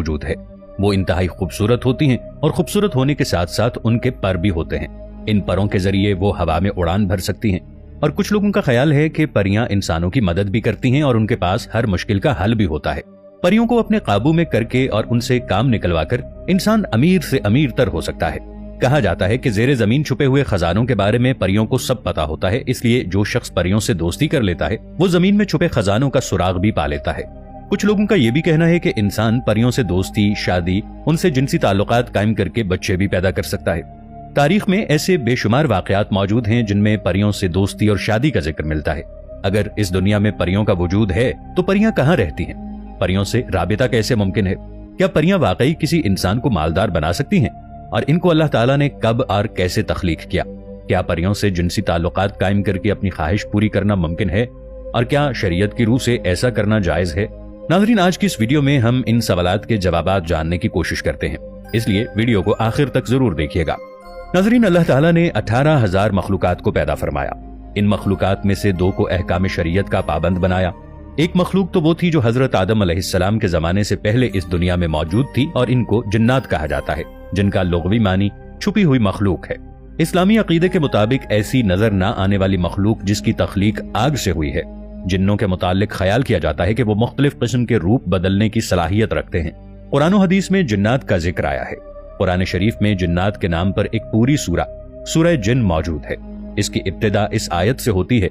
موجود ہے। وہ انتہائی खूबसूरत होती हैं और खूबसूरत होने के साथ साथ उनके पर भी होते हैं। इन परों के जरिए वो हवा में उड़ान भर सकती हैं और कुछ लोगों का ख्याल है कि परियां इंसानों की मदद भी करती हैं और उनके पास हर मुश्किल का हल भी होता है। परियों को अपने काबू में करके और उनसे काम निकलवाकर इंसान अमीर से अमीर तर हो सकता है। कहा जाता है कि ज़ेरे ज़मीन छुपे हुए खजानों के बारे में परियों को सब पता होता है, इसलिए जो शख्स परियों से दोस्ती कर लेता है वो जमीन में छुपे खजानों का सुराग भी पा लेता है। कुछ लोगों का ये भी कहना है कि इंसान परियों से दोस्ती, शादी, उनसे जिनसी ताल्लुकात कायम करके बच्चे भी पैदा कर सकता है। तारीख में ऐसे बेशुमार वाकयात मौजूद हैं जिनमें परियों से दोस्ती और शादी का जिक्र मिलता है। अगर इस दुनिया में परियों का वजूद है तो परियां कहाँ रहती हैं? परियों से राबिता कैसे मुमकिन है? क्या परियां वाकई किसी इंसान को मालदार बना सकती हैं? और इनको अल्लाह ताला ने कब और कैसे तख्लीक किया? क्या परियों से जिनसी ताल्लुकात कायम करके अपनी ख्वाहिश पूरी करना मुमकिन है? और क्या शरीयत की रूह से ऐसा करना जायज है? नाज़रीन, आज की इस वीडियो में हम इन सवालात के जवाबात जानने की कोशिश करते हैं, इसलिए वीडियो को आखिर तक जरूर देखिएगा। नाज़रीन, अल्लाह ताला ने 18,000 मखलूकात को पैदा फरमाया। इन मखलूकात में से 2 को अहकाम शरीयत का पाबंद बनाया। एक मखलूक तो वो थी जो हजरत आदम अलैहिस्सलाम के जमाने से पहले इस दुनिया में मौजूद थी और इनको जिन्नात कहा जाता है, जिनका लुग़वी मानी छुपी हुई मखलूक है। इस्लामी अकीदे के मुताबिक ऐसी नजर ना आने वाली मखलूक जिसकी तख्लीक आग से हुई है। जिन्नों के मुतालिक ख्याल किया जाता है कि वो मुख्तलिफ किस्म के रूप बदलने की सलाहियत रखते हैं। कुरान और हदीस में जिन्नात का जिक्र आया है। कुरान शरीफ में जिन्नात के नाम पर एक पूरी सूरह जिन मौजूद है। इसकी इब्तिदा इस आयत से होती है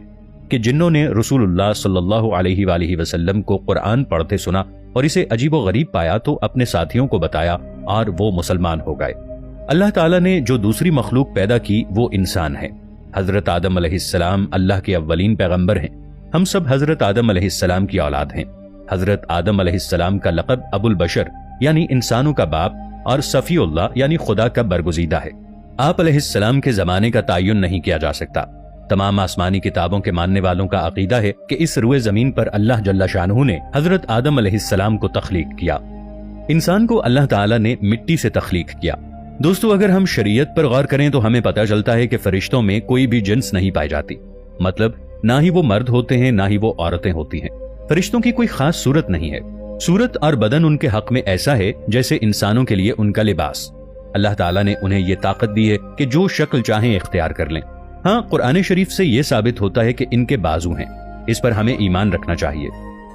कि जिन्नों ने रसूलुल्लाह सल्लल्लाहु अलैहि वसल्लम को कुरान पढ़ते सुना और इसे अजीब व गरीब पाया तो अपने साथियों को बताया और वो मुसलमान हो गए। अल्लाह ताला ने जो दूसरी मखलूक पैदा की वो इंसान है। हजरत आदम अलैहिस्सलाम अल्लाह के अव्वलीन पैगंबर हैं। हम सब हजरत आदम अलैहिस्सलाम की औलाद हैं। हजरत आदम अलैहिस्सलाम का लक़ब अबुल बशर यानी इंसानों का बाप और सफ़ीउल्लाह यानी खुदा का बरगुज़ीदा है। आप अलैहिस्सलाम के ज़माने का तायुन नहीं किया जा सकता। तमाम आसमानी किताबों के मानने वालों का अकीदा है कि इस रुए ज़मीन पर अल्लाह जल्ला शानहू ने हजरत आदम अलैहिस्सलाम को तख्लीक किया। इंसान को अल्लाह ताला ने मिट्टी से तख्लीक किया। दोस्तों, अगर हम शरीयत पर गौर करें तो हमें पता चलता है कि फरिश्तों में कोई भी जिन्स नहीं पाई जाती। मतलब ना ही वो मर्द होते हैं ना ही वो औरतें होती हैं। फरिश्तों की कोई खास सूरत नहीं है। सूरत और बदन उनके हक में ऐसा है जैसे इंसानों के लिए उनका लिबास। अल्लाह ताला ने उन्हें ये ताकत दी है कि जो शक्ल चाहें इख्तियार कर लें। हाँ, कुरान शरीफ से ये साबित होता है कि इनके बाजू हैं। इस पर हमें ईमान रखना चाहिए।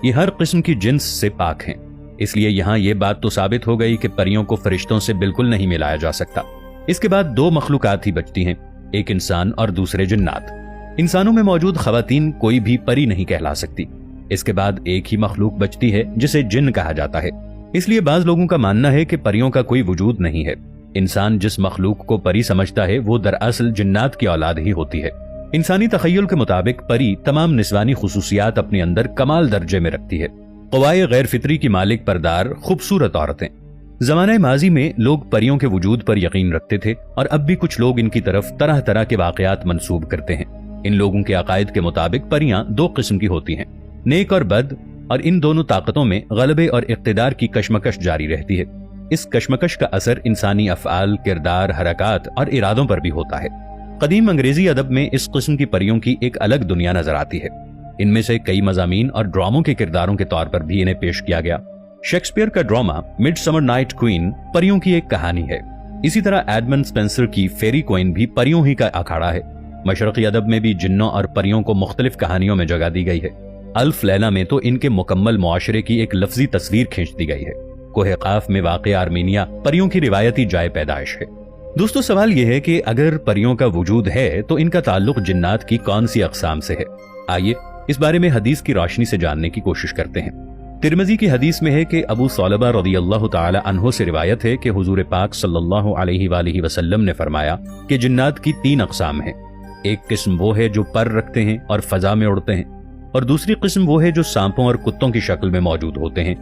ये हर किस्म की जिन्स से पाक हैं। इसलिए यहाँ ये बात तो साबित हो गई कि परियों को फरिश्तों से बिल्कुल नहीं मिलाया जा सकता। इसके बाद 2 मखलूकात ही बचती हैं, एक इंसान और दूसरे जिन्नात। इंसानों में मौजूद खवातीन कोई भी परी नहीं कहला सकती। इसके बाद एक ही मखलूक बचती है जिसे जिन्न कहा जाता है। इसलिए बाज लोगों का मानना है कि परियों का कोई वजूद नहीं है। इंसान जिस मखलूक को परी समझता है वो दरअसल जिन्नात की औलाद ही होती है। इंसानी तखय्युल के मुताबिक परी तमाम निस्वानी खुसूसियात अपने अंदर कमाल दर्जे में रखती है। क़वाए गैर फितरी की मालिक परदार खूबसूरत औरतें। ज़माने माजी में लोग परियों के वजूद पर यकीन रखते थे और अब भी कुछ लोग इनकी तरफ तरह तरह के वाक़यात मंसूब करते हैं। इन लोगों के अकायद के मुताबिक परियां 2 किस्म की होती हैं, नेक और बद, और इन दोनों ताकतों में गलबे और इक़्तिदार की कशमकश जारी रहती है। इस कशमकश का असर इंसानी अफ़आल, किरदार, हरकात और इरादों पर भी होता है। कदीम अंग्रेजी अदब में इस किस्म की परियों की एक अलग दुनिया नजर आती है। इनमें से कई मज़ामीन और ड्रामों के किरदारों के तौर पर भी इन्हें पेश किया गया। शेक्सपियर का ड्रामा मिडसमर नाइट क्वीन परियों की एक कहानी है। इसी तरह एडमंड स्पेंसर की फेरी क्वीन भी परियों ही का अखाड़ा है। मशरक़ी अदब में भी जिन्नों और परियों को मुख्तलिफ कहानियों में जगह दी गई है। अल्फ लैला में तो इनके मुकम्मल मुआशरे की एक लफ्जी तस्वीर खींच दी गई है। कोहे काफ में वाक़ आर्मीनिया परियों की रिवायती जाए पैदाइश है। दोस्तों, सवाल यह है कि अगर परियों का वजूद है तो इनका ताल्लुक जिन्नात की कौन सी अक़साम से है? आइए इस बारे में हदीस की रोशनी से जानने की कोशिश करते हैं। तिरमिज़ी की हदीस में है कि अबू सौलबा रज़ियल्लाहु ताला अन्हु से रिवायत है कि हुजूर पाक सल्लल्लाहु अलैहि वसल्लम ने फरमाया कि जिन्नात की 3 अक़साम हैं। एक किस्म वो है जो पर रखते हैं और फजा में उड़ते हैं, और दूसरी किस्म वो है जो सांपों और कुत्तों की शक्ल में मौजूद होते हैं,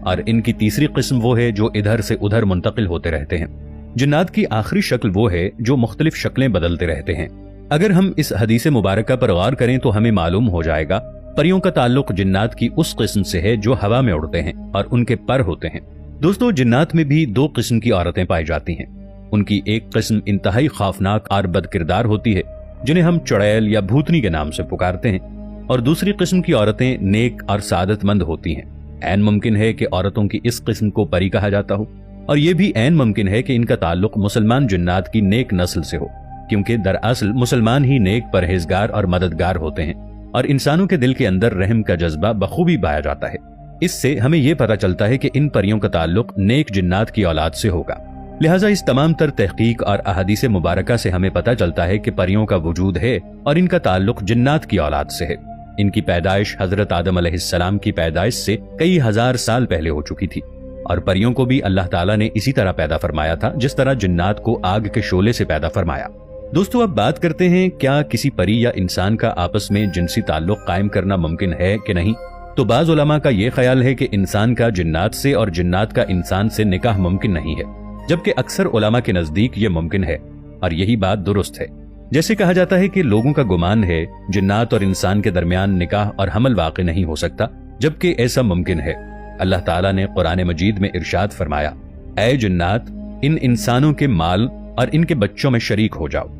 और इनकी तीसरी किस्म वो है जो इधर से उधर मुंतकिल होते रहते हैं। जिन्नात की आखिरी शक्ल वो है जो मुख्तलिफ शक्लें बदलते रहते हैं। अगर हम इस हदीस मुबारका पर गौर करें तो हमें मालूम हो जाएगा परियों का ताल्लुक जिन्नात की उस किस्म से है जो हवा में उड़ते हैं और उनके पर होते हैं। दोस्तों, जिन्नात में भी 2 किस्म की औरतें पाई जाती हैं। उनकी एक किस्म इंतहाई खौफनाक और बदकिरदार होती है, जिन्हें हम चुड़ैल या भूतनी के नाम से पुकारते हैं, और दूसरी किस्म की औरतें नेक और सादतमंद होती हैं। ऐन मुमकिन है कि औरतों की इस किस्म को परी कहा जाता हो, और ये भी ऐन मुमकिन है कि इनका ताल्लुक मुसलमान जिन्नात की नेक नस्ल से हो, क्योंकि दरअसल मुसलमान ही नेक, परहेजगार और मददगार होते हैं, और इंसानों के दिल के अंदर रहम का जज्बा बखूबी पाया जाता है। इससे हमें यह पता चलता है कि इन परियों का ताल्लुक नेक जिन्नात की औलाद से होगा। लिहाजा इस तमाम तर तहकीक और अहादीस मुबारका से हमें पता चलता है कि परियों का वजूद है और इनका ताल्लुक जिन्नात की औलाद से है। इनकी पैदाइश हजरत आदम अलैहिस्सलाम की पैदाइश से कई हजार साल पहले हो चुकी थी, और परियों को भी अल्लाह ताला ने इसी तरह पैदा फरमाया था जिस तरह जिन्नात को आग के शोले से पैदा फरमाया। दोस्तों, अब बात करते हैं क्या किसी परी या इंसान का आपस में जिनसी ताल्लुक कायम करना मुमकिन है कि नहीं। तो बाज़ उलमा का यह ख्याल है कि इंसान का जिन्नात से और जिन्नात का इंसान से निकाह मुमकिन नहीं है, जबकि अक्सर उलमा के नजदीक ये मुमकिन है, और यही बात दुरुस्त है। जैसे कहा जाता है कि लोगों का गुमान है जिन्नात और इंसान के दरमियान निकाह और हमल वाक़ नहीं हो सकता, जबकि ऐसा मुमकिन है। अल्लाह ताला ने कुरान मजीद में इरशाद फरमाया, ऐ जिन्नात, इन इंसानों के माल और इनके बच्चों में शरीक हो जाओ।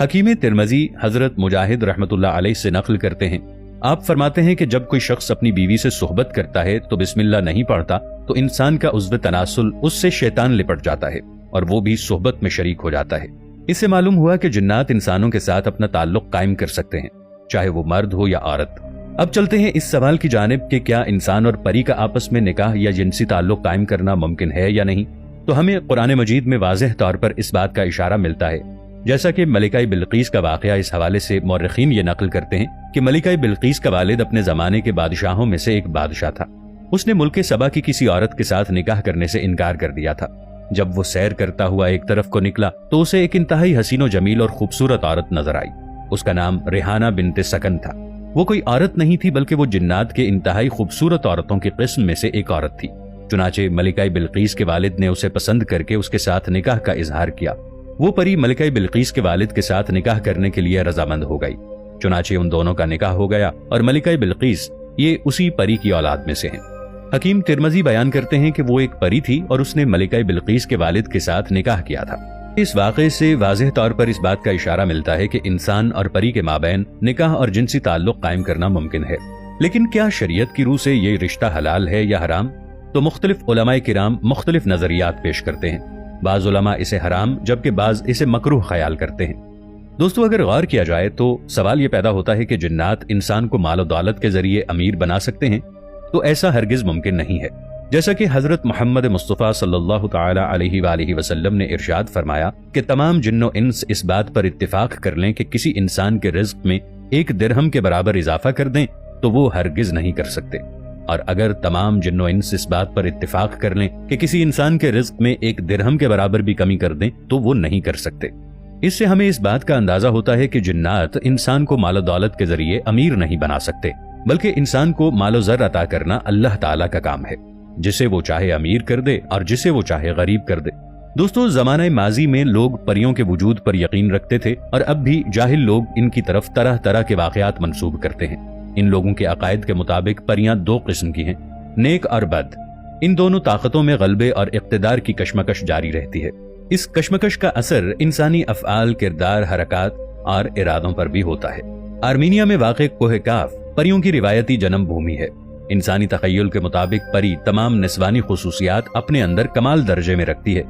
हकीम तिरमिज़ी हजरत मुजाहिद रहमतुल्लाह अलैह से नकल करते हैं, आप फरमाते हैं कि जब कोई शख्स अपनी बीवी से सोहबत करता है तो बिस्मिल्लाह नहीं पढ़ता तो इंसान का उज़्व तनासुल उससे शैतान लिपट जाता है और वो भी सोहबत में शरीक हो जाता है। इससे मालूम हुआ कि जिन्नात इंसानों के साथ अपना ताल्लुक कायम कर सकते हैं, चाहे वो मर्द हो या औरत। अब चलते हैं इस सवाल की जानिब कि क्या इंसान और परी का आपस में निकाह या जिनसी ताल्लुक कायम करना मुमकिन है या नहीं। तो हमें कुरान मजीद में वाज़ेह तौर पर इस बात का इशारा मिलता है, जैसा कि मलिका बिल्कीस का वाक़या इस हवाले से मौरखीन ये नकल करते हैं कि मलिका बिल्कीस का वालिद अपने जमाने के बादशाहों में से एक बादशाह था। उसने मुल्क सबा की किसी औरत के साथ निकाह करने से इनकार कर दिया था। जब वो सैर करता हुआ एक तरफ को निकला तो उसे एक इंतहाई हसीनो जमील और खूबसूरत औरत नजर आई। उसका नाम रेहाना बिन्ते सकन था। वो कोई औरत नहीं थी, बल्कि वो जिन्नात के इंतहाई खूबसूरत औरतों की किस्म में से एक औरत थी। चुनाचे मलिका बिल्कीस के वालिद ने उसे पसंद करके उसके साथ निकाह का इजहार किया। वो परी मलिका बिल्कीस के वालिद के साथ निकाह करने के लिए रजामंद हो गई। चुनाचे उन दोनों का निकाह हो गया और मलिका बिल्कीस ये उसी परी की औलाद में से हैं। हकीम तिरमिज़ी बयान करते हैं कि वो एक परी थी और उसने मलिका बिल्कीस के वालिद के साथ निकाह किया था। इस वाक़े से वाज़ेह तौर पर इस बात का इशारा मिलता है कि इंसान और परी के माबैन निकाह और जिनसी ताल्लुक कायम करना मुमकिन है। लेकिन क्या शरीयत की रूह से ये रिश्ता हलाल है या हराम? तो मुख्तलिफ उलमाए किराम मुख्तलिफ नजरियात पेश करते हैं। बाज़ उलमा इसे हराम जबकि बाज़ इसे मकरूह ख्याल करते हैं। दोस्तों, अगर गौर किया जाए तो सवाल ये पैदा होता है कि जिन्नात इंसान को माल और दौलत के जरिए अमीर बना सकते हैं, तो ऐसा हरगिज मुमकिन नहीं है। जैसा कि हजरत मोहम्मद मुस्तफ़ा सल्लल्लाहु तआला अलैहि वसल्लम ने इरशाद फरमाया कि तमाम जिन्नो इंस इस बात पर इत्तिफाक कर लें कि किसी इंसान के रिज़्क़ में एक दिरहम के बराबर इजाफा कर दें तो वो हरगिज नहीं कर सकते, और अगर तमाम जिन्नो इंस इस बात पर इत्तिफाक कर लें कि किसी इंसान के रिज़्क़ में एक दिरहम के बराबर भी कमी कर दें तो वो नहीं कर सकते। इससे हमें इस बात का अंदाजा होता है कि जिन्नात इंसान को मालो दौलत के जरिए अमीर नहीं बना सकते, बल्कि इंसान को मालो ज़र अता करना अल्लाह ताला का काम है, जिसे वो चाहे अमीर कर दे और जिसे वो चाहे गरीब कर दे। दोस्तों, ज़माने माजी में लोग परियों के वजूद पर यकीन रखते थे और अब भी जाहिल लोग इनकी तरफ तरह तरह के वाक़यात मंसूब करते हैं। इन लोगों के अकायद के मुताबिक परियां दो किस्म की हैं, नेक और बद। इन दोनों ताकतों में गलबे और इक़्तिदार की कशमकश जारी रहती है। इस कशमकश का असर इंसानी अफ़आल, किरदार, हरकत और इरादों पर भी होता है। आर्मीनिया में वाक़े कोह काफ परियों की रिवायती जन्म भूमि है। इंसानी तख़य्युल के मुताबिक परी तमाम निस्वानी खुसूसियात अपने अंदर कमाल दर्जे में रखती है।